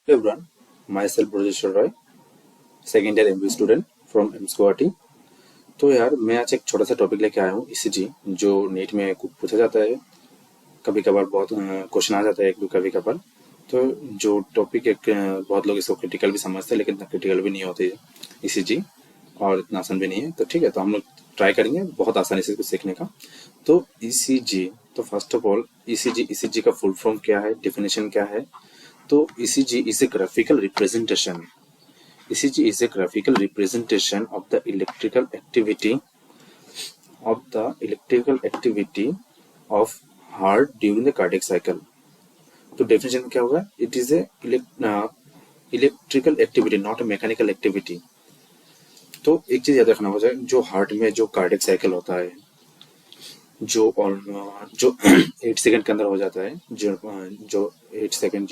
Hey everyone, myself Brajesh Roy, second year MBA student from AIIMS Guwahati. तो यार मैं आज एक छोटा सा टॉपिक लेके आया हूँ ईसीजी, जो नीट में पूछा जाता है। कभी कभार बहुत क्वेश्चन आ जाता है एक दो कभी कभार। तो जो टॉपिक एक बहुत लोग इसको क्रिटिकल भी समझते हैं, लेकिन इतना क्रिटिकल भी नहीं होती है ईसीजी, और इतना आसान भी नहीं है। तो ठीक है, तो हम लोग ट्राई करेंगे बहुत आसानी से इसको सीखने का। तो ईसीजी, तो फर्स्ट ऑफ ऑल ईसीजी का फुल फॉर्म क्या है, डेफिनेशन क्या है। तो ECG is a graphical representation ECG is a graphical representation of the electrical activity of heart during the cardiac cycle. तो डेफिनेशन में क्या होगा? It is a electrical activity, not a mechanical activity. तो एक चीज याद रखना होगा, जो हार्ट में जो कार्डियक साइकिल होता है, जो 8 सेकंड के अंदर हो जाता है, जो 8 सेकंड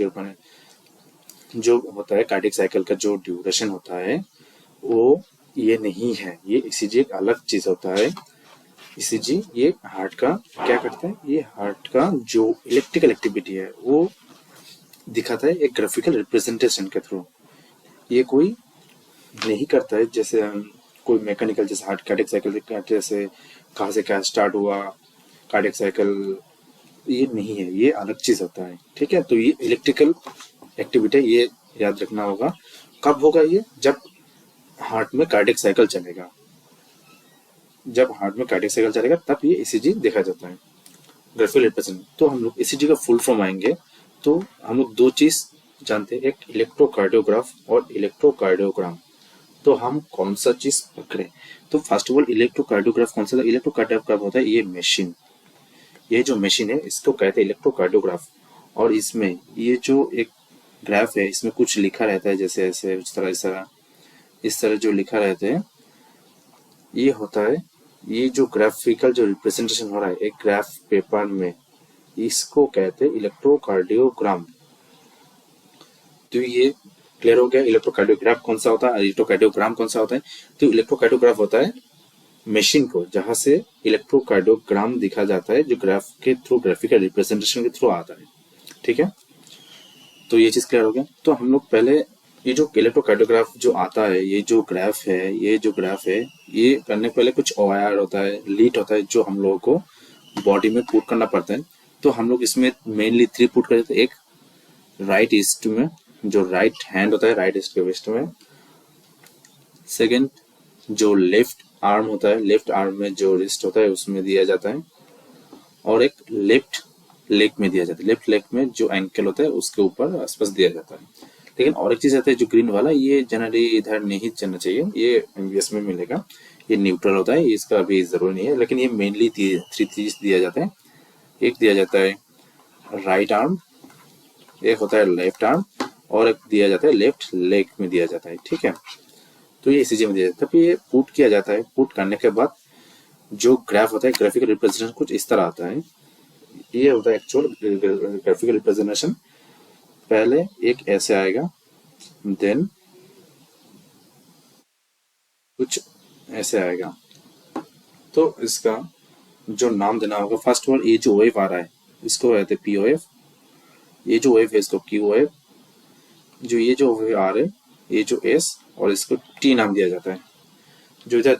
जो होता है कार्डियक साइकिल का जो ड्यूरेशन होता है, वो ये नहीं है। ये ईसीजी एक अलग चीज होता है। ईसीजी ये हार्ट का क्या करता है, ये हार्ट का जो इलेक्ट्रिकल एक्टिविटी है वो दिखाता है एक ग्राफिकल रिप्रेजेंटेशन के थ्रू। ये कोई नहीं करता है जैसे कोई मैकेनिकल, जैसे हार्ट कार्डियक साइकिल जैसे कहाँ से क्या स्टार्ट हुआ कार्डियक साइकिल, ये नहीं है, ये अलग चीज होता है। ठीक है, तो ये इलेक्ट्रिकल एक्टिविटी, ये याद रखना होगा। कब होगा ये? जब हार्ट में कार्डियक साइकिल चलेगा, जब हार्ट में कार्डियक साइकिल चलेगा तब ये ईसीजी देखा जाता है, ग्राफिकल रिप्रेजेंट। तो हम लोग ईसीजी का फुल फॉर्म आएंगे तो हम लोग दो चीज जानते हैं, एक इलेक्ट्रोकार्डियोग्राफ और इलेक्ट्रोकार्डियोग्राम। तो हम कौन सा चीज पकड़े? तो फर्स्ट ऑफ ऑल इलेक्ट्रोकार्डियोग्राफ कौन सा था? इलेक्ट्रोकार्डियोग्राफ होता है ये मशीन, ये जो मशीन है इसको कहते हैं इलेक्ट्रोकार्डियोग्राफ। और इसमें ये जो एक ग्राफ है, इसमें कुछ लिखा रहता है, जैसे ऐसे इस तरह जो लिखा रहता है, ये होता है, ये जो ग्राफिकल जो रिप्रेजेंटेशन हो रहा है एक ग्राफ पेपर में, इसको कहते हैं इलेक्ट्रोकार्डियोग्राम। तो ये क्लियर हो गया इलेक्ट्रोकार्डियोग्राफ कौन सा होता है, इलेक्ट्रोकार्डियोग्राम कौन सा होता है। तो इलेक्ट्रोकार्डियोग्राफ होता है मशीन को जहां से इलेक्ट्रोकार्डियोग्राम दिखा जाता है, जो ग्राफ के थ्रू, ग्राफिकल रिप्रेजेंटेशन के थ्रू आता है। ठीक है, तो ये चीज क्लियर हो गया। तो हम लोग पहले ये जो इलेक्ट्रोकार्डियोग्राफ जो आता है, ये जो ग्राफ है, ये करने के पहले कुछ OIR होता है, लीड होता है, जो हम लोगों को बॉडी में पुट करना पड़ता है। तो हम लोग इसमें मेनली 3 पुट करते हैं। एक राइट ईस्ट में, जो राइट हैंड होता है, राइट ईस्ट के वेस्ट में। सेकेंड जो लेफ्ट आर्म होता है, लेफ्ट आर्म में जो रिस्ट होता है उसमें दिया जाता है। और एक लेफ्ट लेग में दिया जाता है, लेफ्ट लेग में जो एंकल होता है उसके ऊपर आसपास दिया जाता है। लेकिन और एक चीज आता है जो ग्रीन वाला, ये जनरली इधर नहीं चलना चाहिए, ये एमबीएस में मिलेगा, ये न्यूट्रल होता है, इसका अभी जरूरी नहीं है। लेकिन ये मेनली 3 चीज दिया जाता है। एक दिया जाता है राइट आर्म, एक होता है लेफ्ट आर्म, और एक दिया जाता है लेफ्ट लेग में दिया जाता है। ठीक है, तो ये ईसीजी में दिया जाता है। तब ये पुट किया जाता है, पुट करने के बाद जो ग्राफ होता है, ग्राफिकल रिप्रेजेंटेशन कुछ इस तरह आता है। ये होता है एक्चुअल ग्राफिकल रिप्रेजेंटेशन। पहले एक ऐसे आएगा, देन कुछ ऐसे आएगा। तो इसका जो नाम देना होगा, फर्स्ट ऑफ ऑल ये जो वेव आ रहा है इसको कहते हैं POF, ये जो वेव है इसको QOF, जो ये जो वेव आ रहे ये जो S, और इसको T नाम दिया जाता है। जो इधर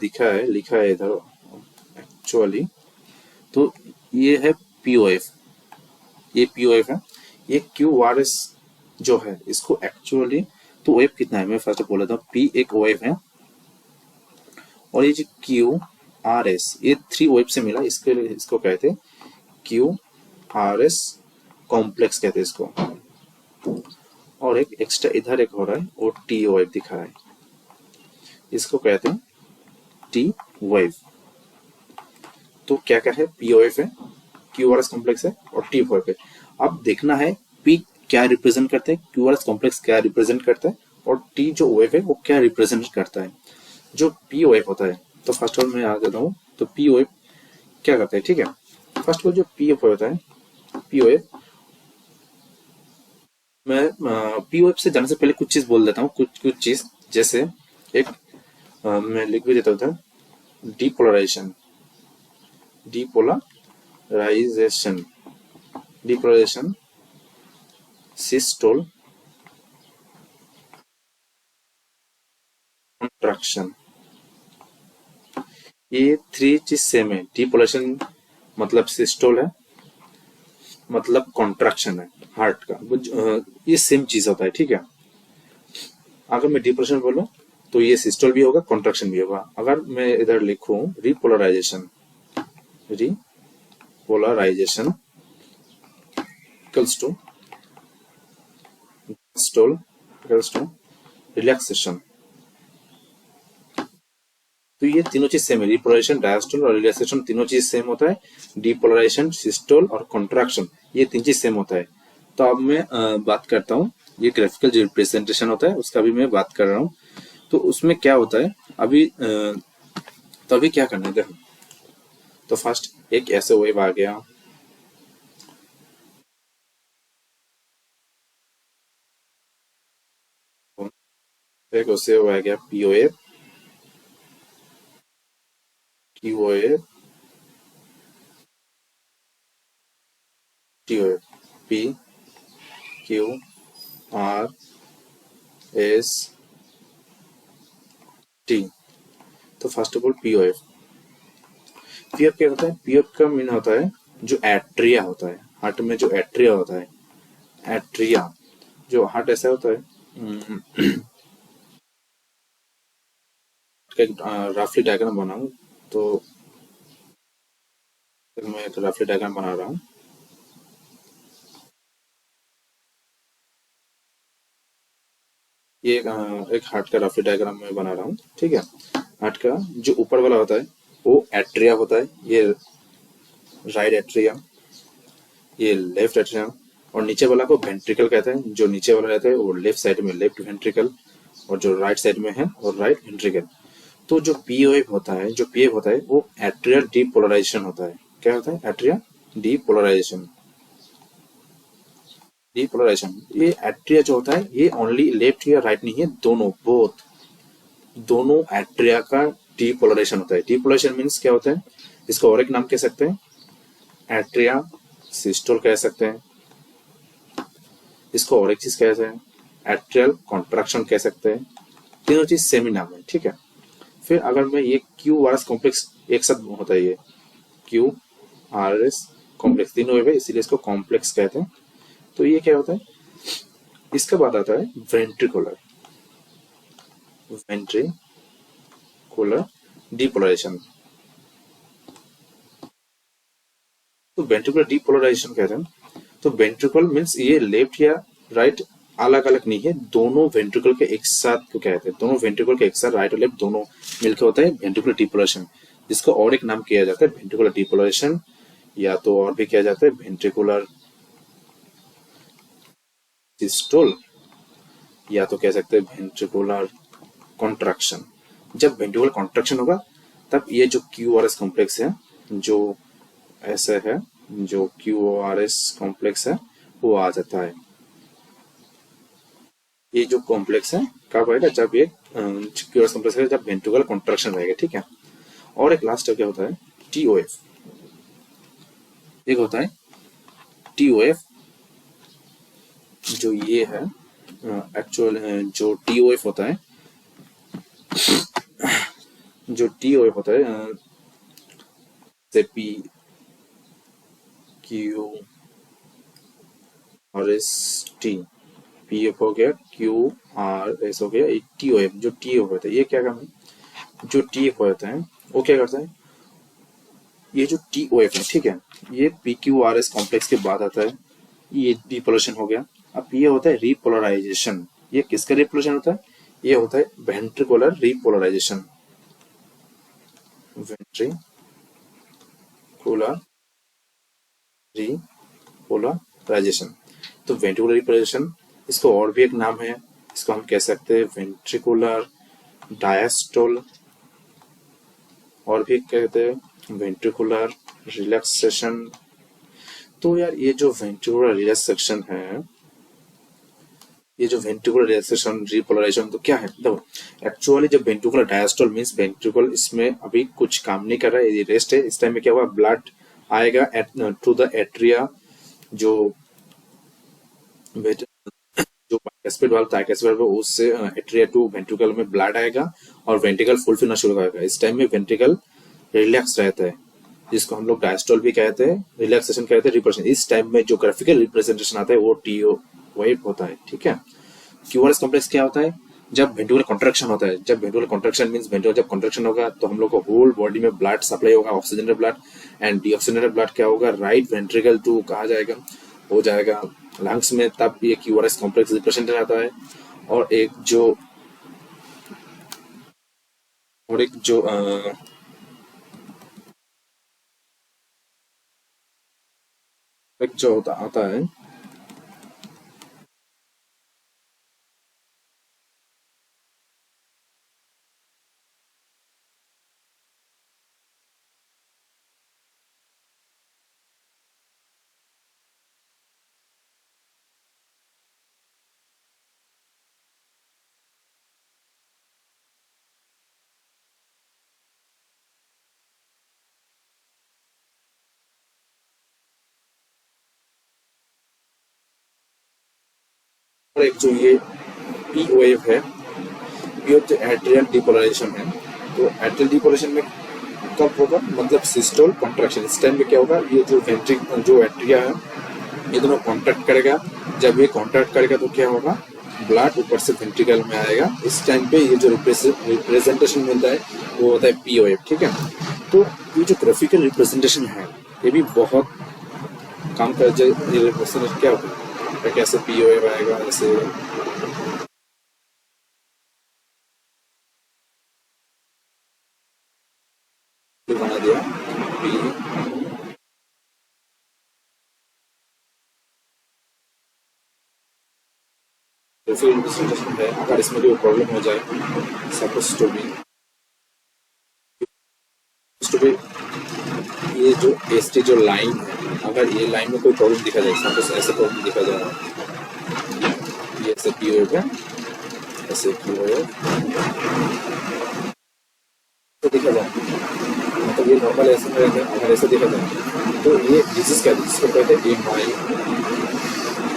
लिखा है इधर एक्चुअली, तो ये है POF, ये POF है। ये QRS जो है इसको एक्चुअली, तो वेव कितना है मैं फर्स्ट बोल देता हूँ। P एक वेव है, और ये जो QRS ये 3 वेव से मिला, इसको कहते हैं QRS कॉम्प्लेक्स कहते हैं इसको। और एक एक्स्ट्रा इधर एक हो रहा है, और T वेव दिखा रहा है, इसको कहते हैं T वेव। तो क्या क्या है? POF है, QRS कॉम्प्लेक्स है, और T वेव है। अब देखना है P क्या रिप्रेजेंट करता है, QRS कॉम्प्लेक्स क्या रिप्रेजेंट करता है, और T जो वेव है वो क्या रिप्रेजेंट करता है। जो P वेव होता है, तो फर्स्ट ऑफ ऑल मैं आ जाता हूँ, तो P वेव क्या करता है। ठीक है, फर्स्ट ऑफ ऑल जो P वेव होता है, P वेव मैं P वेव से जाने से पहले कुछ चीज बोल देता हूँ, कुछ चीज, जैसे एक मैं लिख भी देता हूँ, डिपोलराइजेशन, डिपोलराइजेशन, सिस्टोल, कॉन्ट्रैक्शन। ये थ्री चीज सेम है। डीपोलराइजेशन मतलब सिस्टोल है, मतलब कॉन्ट्रैक्शन है हार्ट का, ये सेम चीज होता है, ठीक है। अगर मैं डिप्रेशन बोलूं तो ये सिस्टोल भी होगा, कॉन्ट्रैक्शन भी होगा। अगर मैं इधर लिखूं रिपोलराइजेशन, रिपोलराइजेशन इक्वल्स टू स्टोल इक्वल्स टू रिलैक्सेशन, तो ये तीनों चीज सेम है। रिपोलराइजेशन, डायस्टोल और रिलैक्सेशन तीनों चीज सेम होता है। डिपोलराइजेशन, सिस्टोल और कॉन्ट्रैक्शन ये तीन चीज सेम होता है। तो अब मैं बात करता हूँ, ये ग्राफिकल जो रिप्रेजेंटेशन होता है उसका भी मैं बात कर रहा हूँ। तो उसमें क्या होता है अभी, तो अभी क्या करना है देखो। तो फर्स्ट एक ऐसे वेव आ गया, एक उससे वो आ गया POF, QOF, TOF, P Q R S T. तो first of all POF, PF क्या होता है? पीएफ का मीन होता है जो एट्रिया होता है हार्ट में, जो एट्रिया होता है, एट्रिया जो हार्ट ऐसा होता है। एक रफली डायग्राम बनाऊं तो मैं एक रफली डायग्राम बना रहा हूँ। ये एक हार्ट का रफली डायग्राम मैं बना रहा हूँ, ठीक है। हार्ट का जो ऊपर वाला होता है वो एट्रिया होता है, ये राइट एट्रिया, ये लेफ्ट एट्रिया, और नीचे वाला को वेंट्रिकल कहते हैं। जो नीचे वाला रहता है वो लेफ्ट साइड में लेफ्ट वेंट्रिकल, और जो राइट साइड में है वो राइट वेंट्रिकल। तो जो पीओएफ होता है, जो पीएफ होता है वो एट्रियल डीपोलराइजेशन होता है। क्या होता है? Atrial depolarisation. डीपोलराइजेशन, ये एट्रिया जो होता है ये ओनली लेफ्ट या राइट नहीं है, दोनों, बोथ, दोनों एट्रिया का डीपोलराइजेशन होता है। डीपोलराइजेशन मीन्स क्या होता है? इसको और एक नाम कह सकते हैं, एट्रिया सिस्टोल कह सकते हैं। इसको और एक चीज कहते हैं, एट्रियल कॉन्ट्रैक्शन कह सकते हैं। तीनों चीज सेम ही नाम है, ठीक है। फिर अगर मैं ये क्यू आर एस कॉम्प्लेक्स एक साथ होता है, ये क्यू आर एस कॉम्प्लेक्स तीनों है, इसीलिए इसको कॉम्प्लेक्स कहते हैं। तो ये क्या होता है? इसके बाद आता है वेंट्रिकुलर, वेंट्रिकुलर डीपोलराइजेशन। तो वेंट्रिकुलर डीपोलराइजेशन कहते हैं। तो वेंट्रिकल मीन्स ये लेफ्ट या राइट अलग अलग नहीं है, दोनों वेंट्रिकल के एक साथ को कहते हैं। दोनों वेंट्रिकल के एक साथ राइट और लेफ्ट दोनों मिलकर होता है वेंट्रिकुलर डीपोलराइजेशन, जिसको और एक नाम किया जाता है वेंट्रिकुलर डीपोलराइजेशन, या तो और भी किया जाता है वेंट्रिकुलर सिस्टोल, या तो कह सकते हैं वेंट्रिकुलर कॉन्ट्रैक्शन। जब वेंट्रिकुलर कॉन्ट्रैक्शन होगा तब ये जो क्यू आर एस कॉम्प्लेक्स है, जो ऐसा है, जो क्यू आर एस कॉम्प्लेक्स है वो आ जाता है। ये जो कॉम्प्लेक्स है कब आएगा? जब ये क्यू आर एस कॉम्प्लेक्स है, जब वेंट्रिकुलर कॉन्ट्रैक्शन रहेगा, ठीक है। और एक लास्ट क्या होता है? टीओएफ। एक होता है टीओएफ, जो ये है एक्चुअल, जो टीओएफ होता है, जो टीओएफ होता है से P Q R S T, P F हो गया, क्यू आर एस हो गया, टीओएफ। जो टीओएफ होता है ये क्या काम है? जो टीएफ होता है वो क्या करता है? ये जो टीओएफ है, ठीक है, ये P Q R S complex के बाद आता है, ये डीपोलराइजेशन हो गया। अब ये होता है रिपोलराइजेशन। ये किसका रिपोलराइजेशन होता है? ये होता है वेंट्रिकुलर रिपोलराइजेशन, वेंट्रिकुलर रिपोलराइजेशन। तो वेंट्रिकुलर रिपोलराइजेशन, इसको और भी एक नाम है, इसको हम कह सकते हैं वेंट्रिकुलर डायस्टोल, और भी कहते हैं वेंट्रिकुलर रिलैक्सेशन। तो यार ये जो वेंट्रिकुलर रिलैक्सेशन है, ये जो वेंट्रिकुलर रिलैक्सेशन रिपोलराइजेशन, तो क्या है? देखो एक्चुअली जब वेंट्रिकुलर डायस्टोल मींस वेंट्रिकल इसमें अभी कुछ काम नहीं कर रहा है, ये रेस्ट है। इस टाइम में क्या हुआ? ब्लड आएगा टू द एट्रिया, जो जो बाइस्पिड वाल्व, ट्राइस्पिड वाल्व, उससे एट्रिया टू वेंट्रिकल में ब्लड आएगा, और वेंट्रिकल फुलफिल होना शुरू होगा। इस टाइम में वेंट्रिकल रिलैक्स रहता है, जिसको हम लोग डायस्टोल भी कहते हैं, रिलैक्सेशन कहते हैं, रिप्रेजेंटेशन। इस टाइम में जो ग्राफिकल रिप्रेजेंटेशन आता है वो टीओ वेव होता है, ठीक है। क्यूआरएस कॉम्प्लेक्स क्या होता है? जब वेंट्रिकुलर कॉन्ट्रैक्शन होता है, जब वेंट्रिकुलर कॉन्ट्रैक्शन मींस वेंट्रिकुलर जब कॉन्ट्रैक्शन होगा तो हम लोग को होल बॉडी में ब्लड सप्लाई होगा, oxygenated blood and deoxygenated blood क्या होगा, राइट वेंट्रिकल टू कहा जाएगा, हो जाएगा लंग्स में, तब ये क्यूआरएस कॉम्प्लेक्स रिप्रेजेंट आता है। और एक जो आता है और एक जो ये पी वेव है, ये जो एट्रियल डिपोलराइजेशन है, तो एट्रियल डिपोलराइजेशन में कब होगा, मतलब सिस्टोल कॉन्ट्रैक्शन। इस टाइम में क्या होगा, ये जो एट्रिया है ये दोनों कॉन्ट्रैक्ट करेगा। जब ये कॉन्ट्रैक्ट करेगा तो क्या होगा, ब्लड ऊपर से वेंट्रिकल में आएगा। इस टाइम पे ये जो रिप्रेजेंटेशन मिलता है वो होता है पीओएफ, ठीक है। तो ये जो ग्राफिकल रिप्रेजेंटेशन है ये भी बहुत काम कर जाए। ये रिप्रेजेंटेशन क्या होता है, कैसे पीओएफ आएगा, ऐसे बना दिया पी। ग्राफिकल रिप्रेजेंटेशन है, अगर इसमें कोई प्रॉब्लम हो जाए, सपोज टू बी ये जो एसटी जो लाइन है, अगर ये लाइन में कोई प्रॉब्लम दिखा जाए, सपोज ऐसे प्रॉब्लम दिखा जा रहा है, ये ऐसे पीओएफ है, ऐसे पीओएफ तो दिखा जाए, मतलब ये नॉर्मल ऐसे में रहता है। अगर ऐसे देखा जाए तो ये डिजीज क्या है, जिसको कहते हैं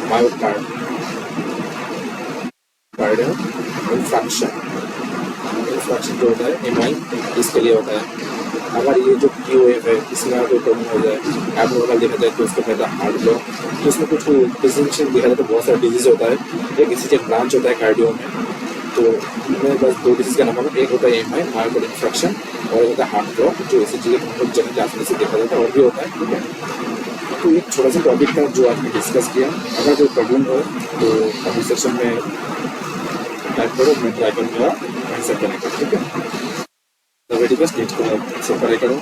मायोकार्डियल इंफ्रैक्शन। इंफ्रैक्शन जो होता है एमआई, इसके लिए होता है। अगर ये जो क्यूएफ है इसमें कोई प्रॉब्लम हो जाए, एबनॉर्मल देखा जाए, तो उसको कहता है हार्ट ब्लॉक। तो इसमें कुछ डिजीज देखा जाए तो बहुत सारा डिजीज होता है। एक इसी एक ब्रांच होता है कार्डियो में, तो मैं बस दो डिजीज का नाम है, एक होता है एमआई मायोकार्डियल इंफ्रैक्शन और एक होता है हार्ट ब्लॉक, जो ऐसी चीजें हम जनरल क्लास से देखा जाता है और भी होता है, ठीक है। तो एक छोटा सा टॉपिक था जो आज मैं डिस्कस किया। अगर कोई प्रॉब्लम हो तो कमेंट सेक्शन में टाइप करो, मैं ट्राई करूँगा आंसर करने का, ठीक है। तो बेटी बस नीट को सब करें करो।